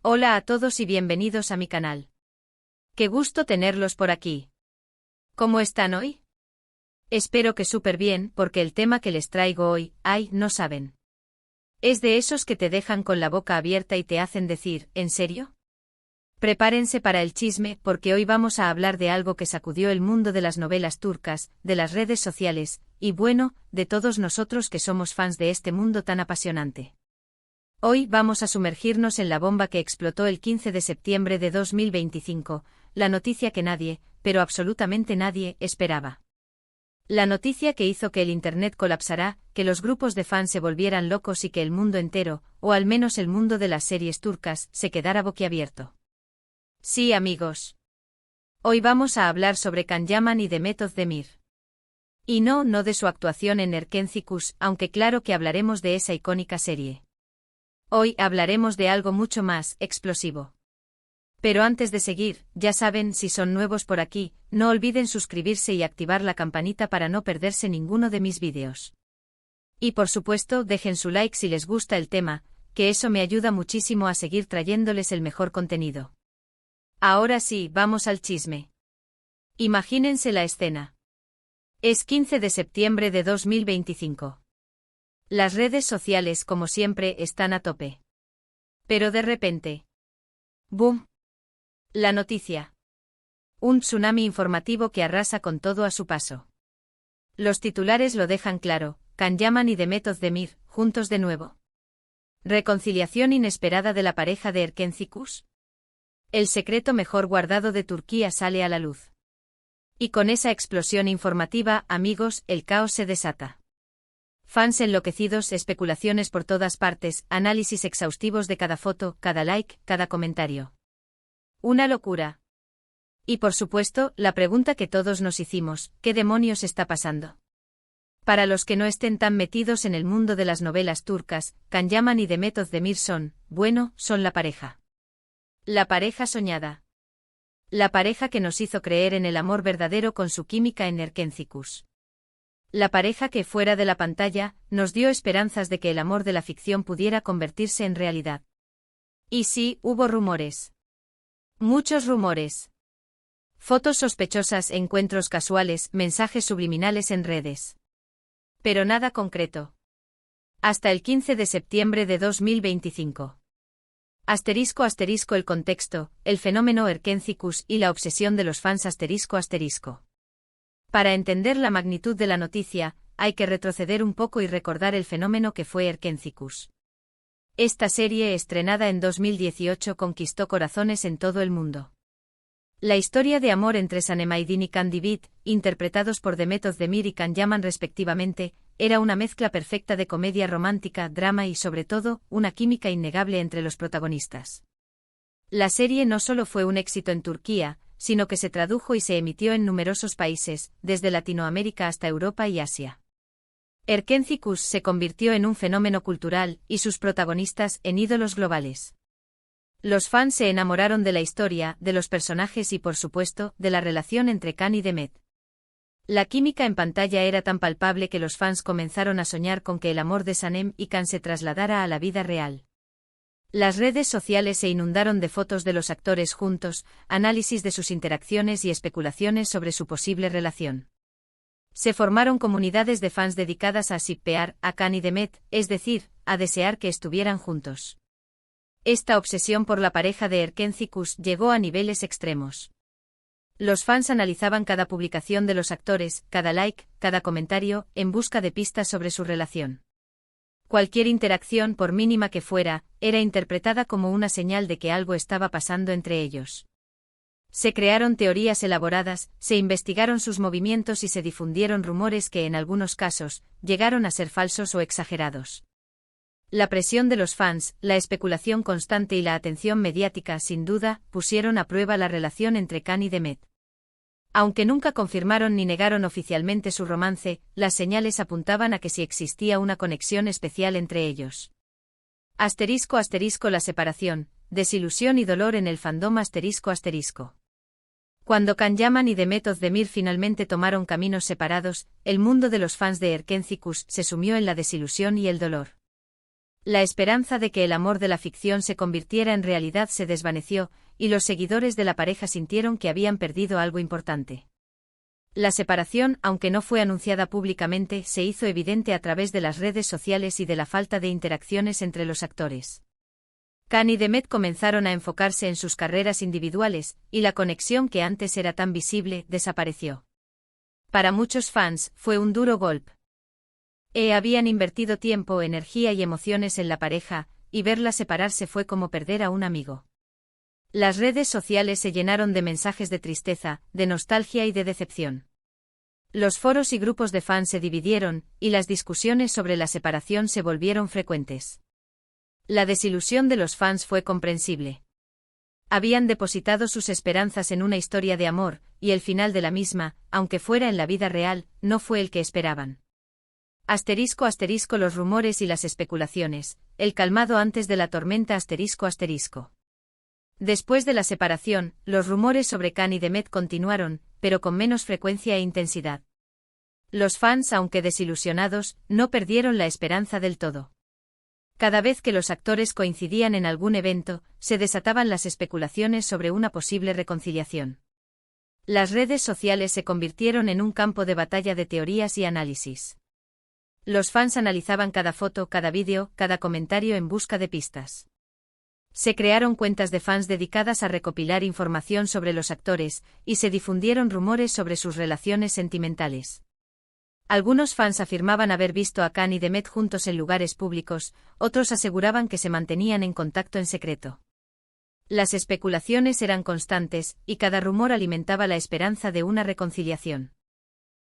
Hola a todos y bienvenidos a mi canal. Qué gusto tenerlos por aquí. ¿Cómo están hoy? Espero que súper bien, porque el tema que les traigo hoy, no saben. Es de esos que te dejan con la boca abierta y te hacen decir, ¿en serio? Prepárense para el chisme, porque hoy vamos a hablar de algo que sacudió el mundo de las novelas turcas, de las redes sociales, y bueno, de todos nosotros que somos fans de este mundo tan apasionante. Hoy vamos a sumergirnos en la bomba que explotó el 15 de septiembre de 2025, la noticia que nadie, pero absolutamente nadie, esperaba. La noticia que hizo que el Internet colapsara, que los grupos de fans se volvieran locos y que el mundo entero, o al menos el mundo de las series turcas, se quedara boquiabierto. Sí, amigos. Hoy vamos a hablar sobre Can Yaman y Demet Özdemir. Y no de su actuación en Erkenci, aunque claro que hablaremos de esa icónica serie. Hoy hablaremos de algo mucho más explosivo. Pero antes de seguir, ya saben, si son nuevos por aquí, no olviden suscribirse y activar la campanita para no perderse ninguno de mis vídeos. Y por supuesto, dejen su like si les gusta el tema, que eso me ayuda muchísimo a seguir trayéndoles el mejor contenido. Ahora sí, vamos al chisme. Imagínense la escena. Es 15 de septiembre de 2025. Las redes sociales, como siempre, están a tope. Pero de repente. ¡Boom! La noticia. Un tsunami informativo que arrasa con todo a su paso. Los titulares lo dejan claro: Can Yaman y Demet Özdemir, juntos de nuevo. Reconciliación inesperada de la pareja de Erkenci. El secreto mejor guardado de Turquía sale a la luz. Y con esa explosión informativa, amigos, el caos se desata. Fans enloquecidos, especulaciones por todas partes, análisis exhaustivos de cada foto, cada like, cada comentario. Una locura. Y por supuesto, la pregunta que todos nos hicimos: ¿qué demonios está pasando? Para los que no estén tan metidos en el mundo de las novelas turcas, Can Yaman y Demet Özdemir son la pareja. La pareja soñada. La pareja que nos hizo creer en el amor verdadero con su química en Erkenci. La pareja que, fuera de la pantalla, nos dio esperanzas de que el amor de la ficción pudiera convertirse en realidad. Y sí, hubo rumores. Muchos rumores. Fotos sospechosas, encuentros casuales, mensajes subliminales en redes. Pero nada concreto. Hasta el 15 de septiembre de 2025. Asterisco el contexto, el fenómeno Erkenci y la obsesión de los fans asterisco. Para entender la magnitud de la noticia, hay que retroceder un poco y recordar el fenómeno que fue Erkenci. Esta serie, estrenada en 2018, conquistó corazones en todo el mundo. La historia de amor entre Sanem Aydin y Can Divit, interpretados por Demet Özdemir y Can Yaman respectivamente, era una mezcla perfecta de comedia romántica, drama y sobre todo, una química innegable entre los protagonistas. La serie no solo fue un éxito en Turquía, sino que se tradujo y se emitió en numerosos países, desde Latinoamérica hasta Europa y Asia. Erkenci se convirtió en un fenómeno cultural, y sus protagonistas en ídolos globales. Los fans se enamoraron de la historia, de los personajes y por supuesto, de la relación entre Can y Demet. La química en pantalla era tan palpable que los fans comenzaron a soñar con que el amor de Sanem y Can se trasladara a la vida real. Las redes sociales se inundaron de fotos de los actores juntos, análisis de sus interacciones y especulaciones sobre su posible relación. Se formaron comunidades de fans dedicadas a shippear a Can y Demet, es decir, a desear que estuvieran juntos. Esta obsesión por la pareja de Erkenci llegó a niveles extremos. Los fans analizaban cada publicación de los actores, cada like, cada comentario, en busca de pistas sobre su relación. Cualquier interacción, por mínima que fuera, era interpretada como una señal de que algo estaba pasando entre ellos. Se crearon teorías elaboradas, se investigaron sus movimientos y se difundieron rumores que en algunos casos, llegaron a ser falsos o exagerados. La presión de los fans, la especulación constante y la atención mediática sin duda, pusieron a prueba la relación entre Can y Demet. Aunque nunca confirmaron ni negaron oficialmente su romance, las señales apuntaban a que sí existía una conexión especial entre ellos. Asterisco la separación, desilusión y dolor en el fandom asterisco. Cuando Can Yaman y Demet Özdemir finalmente tomaron caminos separados, el mundo de los fans de Erkenci se sumió en la desilusión y el dolor. La esperanza de que el amor de la ficción se convirtiera en realidad se desvaneció, y los seguidores de la pareja sintieron que habían perdido algo importante. La separación, aunque no fue anunciada públicamente, se hizo evidente a través de las redes sociales y de la falta de interacciones entre los actores. Khan y Demet comenzaron a enfocarse en sus carreras individuales, y la conexión que antes era tan visible desapareció. Para muchos fans, fue un duro golpe. Habían invertido tiempo, energía y emociones en la pareja, y verla separarse fue como perder a un amigo. Las redes sociales se llenaron de mensajes de tristeza, de nostalgia y de decepción. Los foros y grupos de fans se dividieron, y las discusiones sobre la separación se volvieron frecuentes. La desilusión de los fans fue comprensible. Habían depositado sus esperanzas en una historia de amor, y el final de la misma, aunque fuera en la vida real, no fue el que esperaban. *** Los rumores y las especulaciones, el calmado antes de la tormenta ***. Después de la separación, los rumores sobre Khan y Demet continuaron, pero con menos frecuencia e intensidad. Los fans, aunque desilusionados, no perdieron la esperanza del todo. Cada vez que los actores coincidían en algún evento, se desataban las especulaciones sobre una posible reconciliación. Las redes sociales se convirtieron en un campo de batalla de teorías y análisis. Los fans analizaban cada foto, cada vídeo, cada comentario en busca de pistas. Se crearon cuentas de fans dedicadas a recopilar información sobre los actores, y se difundieron rumores sobre sus relaciones sentimentales. Algunos fans afirmaban haber visto a Khan y Demet juntos en lugares públicos, otros aseguraban que se mantenían en contacto en secreto. Las especulaciones eran constantes, y cada rumor alimentaba la esperanza de una reconciliación.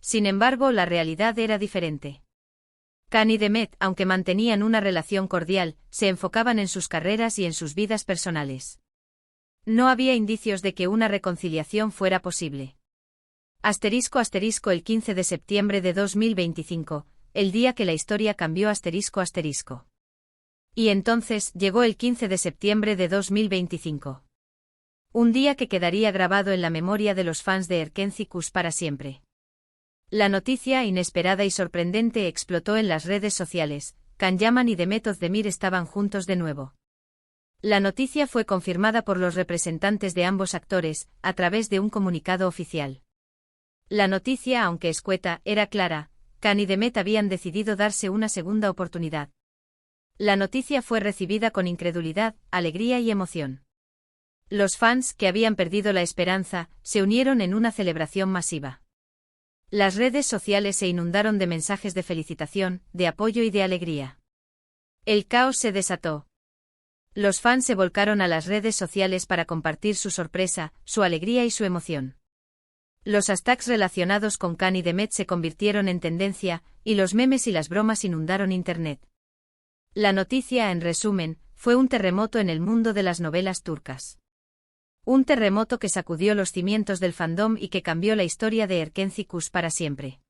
Sin embargo, la realidad era diferente. Khan y Demet, aunque mantenían una relación cordial, se enfocaban en sus carreras y en sus vidas personales. No había indicios de que una reconciliación fuera posible. El 15 de septiembre de 2025, el día que la historia cambió ***. Y entonces llegó el 15 de septiembre de 2025. Un día que quedaría grabado en la memoria de los fans de Erkenci Kuş para siempre. La noticia, inesperada y sorprendente, explotó en las redes sociales. Can Yaman y Demet Özdemir estaban juntos de nuevo. La noticia fue confirmada por los representantes de ambos actores, a través de un comunicado oficial. La noticia, aunque escueta, era clara: Khan y Demet habían decidido darse una segunda oportunidad. La noticia fue recibida con incredulidad, alegría y emoción. Los fans, que habían perdido la esperanza, se unieron en una celebración masiva. Las redes sociales se inundaron de mensajes de felicitación, de apoyo y de alegría. El caos se desató. Los fans se volcaron a las redes sociales para compartir su sorpresa, su alegría y su emoción. Los hashtags relacionados con Khan y Demet se convirtieron en tendencia, y los memes y las bromas inundaron Internet. La noticia, en resumen, fue un terremoto en el mundo de las novelas turcas. Un terremoto que sacudió los cimientos del fandom y que cambió la historia de Erkenci Kuş para siempre.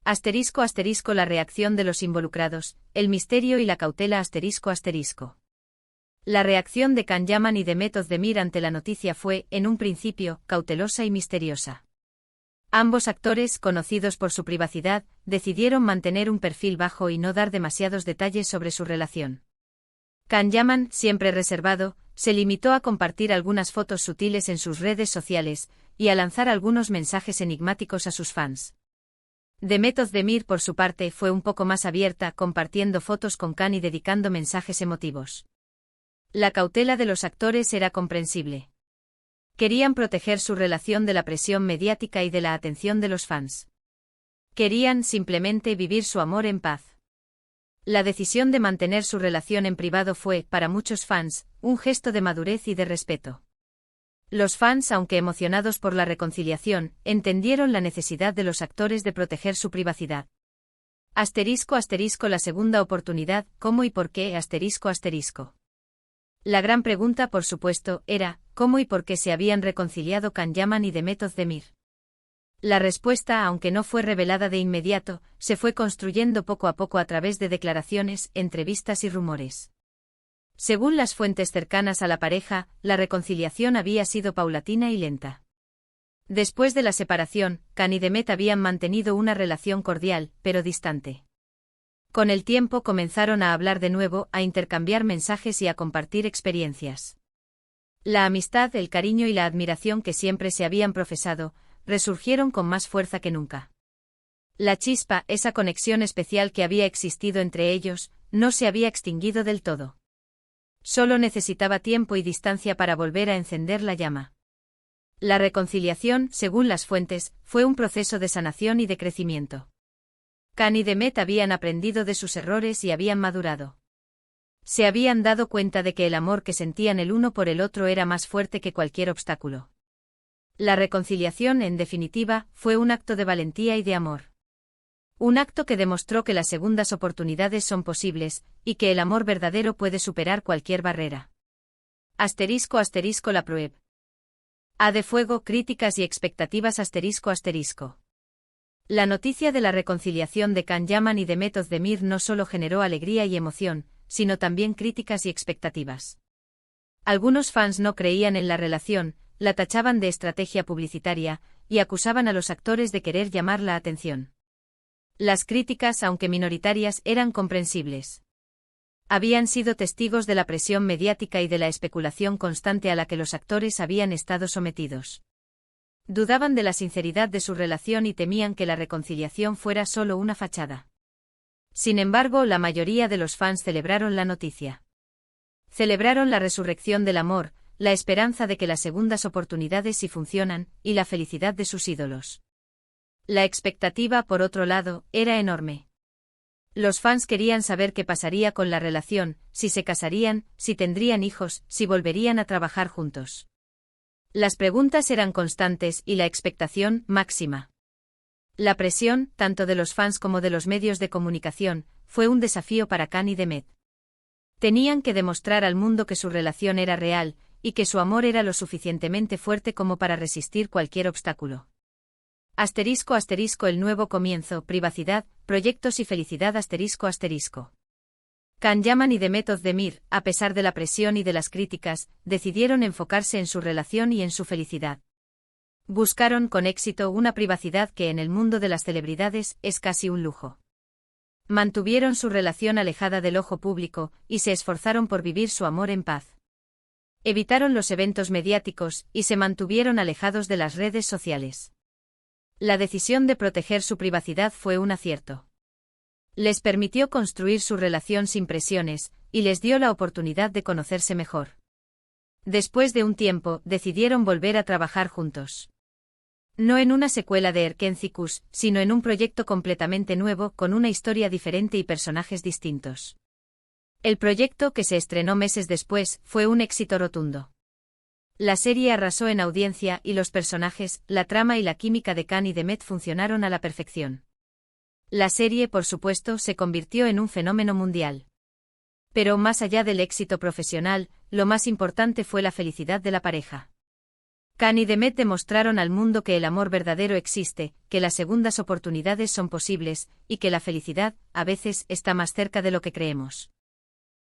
***. La reacción de los involucrados, el misterio y la cautela ***. La reacción de Can Yaman y Demet Özdemir ante la noticia fue, en un principio, cautelosa y misteriosa. Ambos actores, conocidos por su privacidad, decidieron mantener un perfil bajo y no dar demasiados detalles sobre su relación. Can Yaman, siempre reservado, se limitó a compartir algunas fotos sutiles en sus redes sociales, y a lanzar algunos mensajes enigmáticos a sus fans. Demet Özdemir, por su parte, fue un poco más abierta, compartiendo fotos con Khan y dedicando mensajes emotivos. La cautela de los actores era comprensible. Querían proteger su relación de la presión mediática y de la atención de los fans. Querían, simplemente, vivir su amor en paz. La decisión de mantener su relación en privado fue, para muchos fans, un gesto de madurez y de respeto. Los fans, aunque emocionados por la reconciliación, entendieron la necesidad de los actores de proteger su privacidad. ***. La segunda oportunidad, ¿cómo y por qué? ***. La gran pregunta, por supuesto, era, ¿cómo y por qué se habían reconciliado Can Yaman y Demet Özdemir? La respuesta, aunque no fue revelada de inmediato, se fue construyendo poco a poco a través de declaraciones, entrevistas y rumores. Según las fuentes cercanas a la pareja, la reconciliación había sido paulatina y lenta. Después de la separación, Khan y Demet habían mantenido una relación cordial, pero distante. Con el tiempo comenzaron a hablar de nuevo, a intercambiar mensajes y a compartir experiencias. La amistad, el cariño y la admiración que siempre se habían profesado, resurgieron con más fuerza que nunca. La chispa, esa conexión especial que había existido entre ellos, no se había extinguido del todo. Solo necesitaba tiempo y distancia para volver a encender la llama. La reconciliación, según las fuentes, fue un proceso de sanación y de crecimiento. Can y Demet habían aprendido de sus errores y habían madurado. Se habían dado cuenta de que el amor que sentían el uno por el otro era más fuerte que cualquier obstáculo. La reconciliación, en definitiva, fue un acto de valentía y de amor. Un acto que demostró que las segundas oportunidades son posibles, y que el amor verdadero puede superar cualquier barrera. *** la prueba. A de fuego, críticas y expectativas ***. La noticia de la reconciliación de Can Yaman y Demet Özdemir no solo generó alegría y emoción, sino también críticas y expectativas. Algunos fans no creían en la relación, la tachaban de estrategia publicitaria, y acusaban a los actores de querer llamar la atención. Las críticas, aunque minoritarias, eran comprensibles. Habían sido testigos de la presión mediática y de la especulación constante a la que los actores habían estado sometidos. Dudaban de la sinceridad de su relación y temían que la reconciliación fuera solo una fachada. Sin embargo, la mayoría de los fans celebraron la noticia. Celebraron la resurrección del amor, la esperanza de que las segundas oportunidades sí funcionan, y la felicidad de sus ídolos. La expectativa, por otro lado, era enorme. Los fans querían saber qué pasaría con la relación, si se casarían, si tendrían hijos, si volverían a trabajar juntos. Las preguntas eran constantes y la expectación, máxima. La presión, tanto de los fans como de los medios de comunicación, fue un desafío para Can y Demet. Tenían que demostrar al mundo que su relación era real, y que su amor era lo suficientemente fuerte como para resistir cualquier obstáculo. *** El nuevo comienzo, privacidad, proyectos y felicidad ***. Can Yaman y Demet Özdemir, a pesar de la presión y de las críticas, decidieron enfocarse en su relación y en su felicidad. Buscaron con éxito una privacidad que en el mundo de las celebridades es casi un lujo. Mantuvieron su relación alejada del ojo público, y se esforzaron por vivir su amor en paz. Evitaron los eventos mediáticos, y se mantuvieron alejados de las redes sociales. La decisión de proteger su privacidad fue un acierto. Les permitió construir su relación sin presiones, y les dio la oportunidad de conocerse mejor. Después de un tiempo, decidieron volver a trabajar juntos. No en una secuela de Erkencikus, sino en un proyecto completamente nuevo, con una historia diferente y personajes distintos. El proyecto, que se estrenó meses después, fue un éxito rotundo. La serie arrasó en audiencia y los personajes, la trama y la química de Can y Demet funcionaron a la perfección. La serie, por supuesto, se convirtió en un fenómeno mundial. Pero más allá del éxito profesional, lo más importante fue la felicidad de la pareja. Can y Demet demostraron al mundo que el amor verdadero existe, que las segundas oportunidades son posibles, y que la felicidad, a veces, está más cerca de lo que creemos.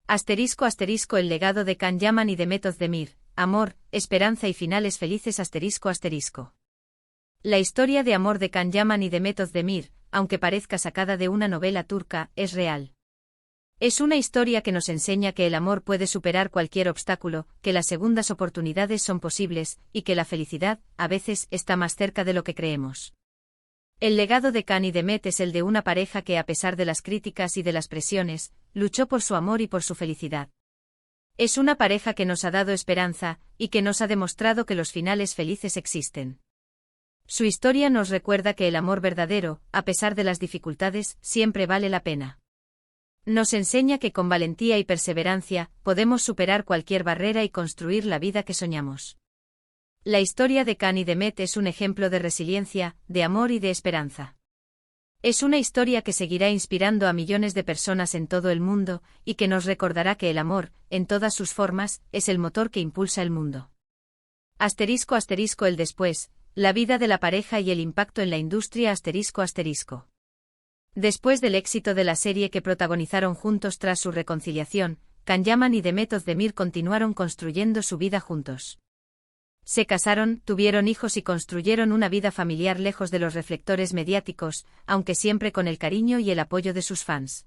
*** El legado de Can Yaman y Demet Özdemir, amor, esperanza y finales felices ***. La historia de amor de Can Yaman y Demet Özdemir, aunque parezca sacada de una novela turca, es real. Es una historia que nos enseña que el amor puede superar cualquier obstáculo, que las segundas oportunidades son posibles, y que la felicidad, a veces, está más cerca de lo que creemos. El legado de Can y Demet es el de una pareja que, a pesar de las críticas y de las presiones, luchó por su amor y por su felicidad. Es una pareja que nos ha dado esperanza, y que nos ha demostrado que los finales felices existen. Su historia nos recuerda que el amor verdadero, a pesar de las dificultades, siempre vale la pena. Nos enseña que con valentía y perseverancia, podemos superar cualquier barrera y construir la vida que soñamos. La historia de Can y Demet es un ejemplo de resiliencia, de amor y de esperanza. Es una historia que seguirá inspirando a millones de personas en todo el mundo, y que nos recordará que el amor, en todas sus formas, es el motor que impulsa el mundo. *** El después, la vida de la pareja y el impacto en la industria ***. Después del éxito de la serie que protagonizaron juntos tras su reconciliación, Can Yaman y Demet Özdemir continuaron construyendo su vida juntos. Se casaron, tuvieron hijos y construyeron una vida familiar lejos de los reflectores mediáticos, aunque siempre con el cariño y el apoyo de sus fans.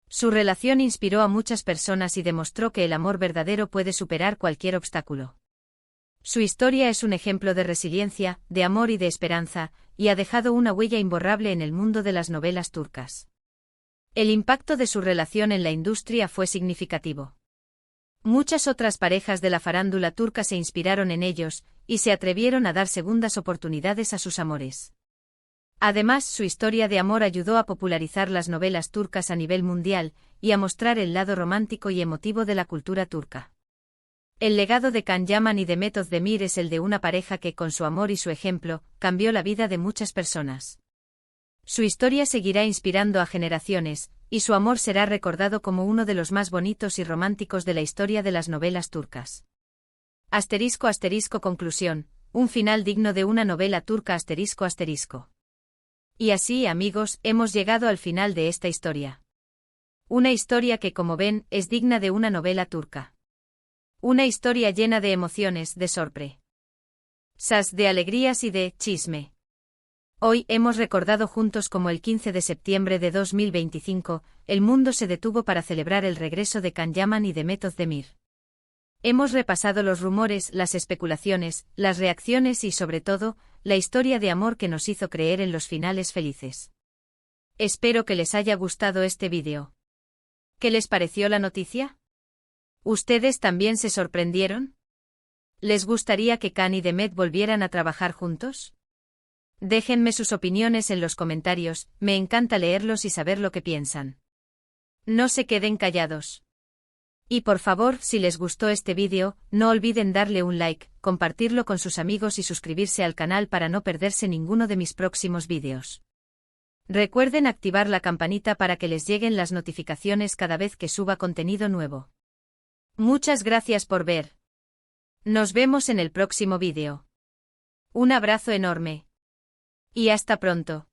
Su relación inspiró a muchas personas y demostró que el amor verdadero puede superar cualquier obstáculo. Su historia es un ejemplo de resiliencia, de amor y de esperanza, y ha dejado una huella imborrable en el mundo de las novelas turcas. El impacto de su relación en la industria fue significativo. Muchas otras parejas de la farándula turca se inspiraron en ellos, y se atrevieron a dar segundas oportunidades a sus amores. Además, su historia de amor ayudó a popularizar las novelas turcas a nivel mundial, y a mostrar el lado romántico y emotivo de la cultura turca. El legado de Can Yaman y de Demet Özdemir es el de una pareja que, con su amor y su ejemplo, cambió la vida de muchas personas. Su historia seguirá inspirando a generaciones, y su amor será recordado como uno de los más bonitos y románticos de la historia de las novelas turcas. *** Conclusión. Un final digno de una novela turca ***. Y así, amigos, hemos llegado al final de esta historia. Una historia que, como ven, es digna de una novela turca. Una historia llena de emociones, de sorpresas, de alegrías y de chisme. Hoy hemos recordado juntos cómo el 15 de septiembre de 2025, el mundo se detuvo para celebrar el regreso de Can Yaman y de Demet Özdemir. Hemos repasado los rumores, las especulaciones, las reacciones y, sobre todo, la historia de amor que nos hizo creer en los finales felices. Espero que les haya gustado este vídeo. ¿Qué les pareció la noticia? ¿Ustedes también se sorprendieron? ¿Les gustaría que Can y Demet volvieran a trabajar juntos? Déjenme sus opiniones en los comentarios, me encanta leerlos y saber lo que piensan. No se queden callados. Y por favor, si les gustó este vídeo, no olviden darle un like, compartirlo con sus amigos y suscribirse al canal para no perderse ninguno de mis próximos vídeos. Recuerden activar la campanita para que les lleguen las notificaciones cada vez que suba contenido nuevo. Muchas gracias por ver. Nos vemos en el próximo vídeo. Un abrazo enorme. Y hasta pronto.